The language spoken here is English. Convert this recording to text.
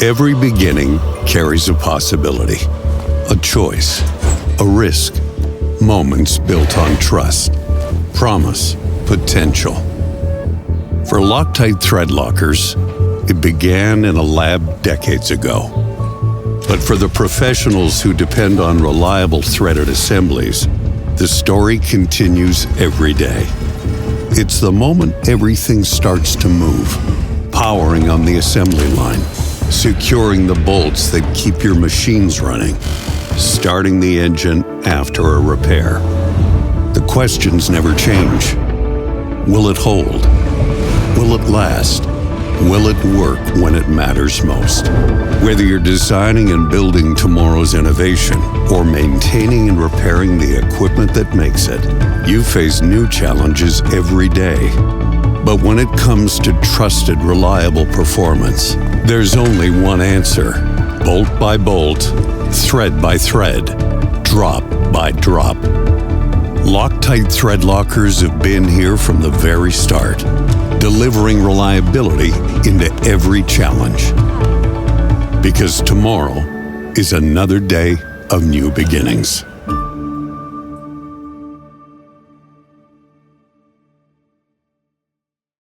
Every beginning carries a possibility, a choice, a risk, moments built on trust, promise, potential. For Loctite thread lockers, it began in a lab decades ago. But for the professionals who depend on reliable threaded assemblies, the story continues every day. It's the moment everything starts to move, powering on the assembly line, securing the bolts that keep your machines running, starting the engine after a repair. The questions never change. Will it hold? Will it last? Will it work when it matters most? Whether you're designing and building tomorrow's innovation or maintaining and repairing the equipment that makes it, you face new challenges every day. But when it comes to trusted, reliable performance, there's only one answer. Bolt by bolt, thread by thread, drop by drop. Loctite thread lockers have been here from the very start, delivering reliability into every challenge. Because tomorrow is another day of new beginnings.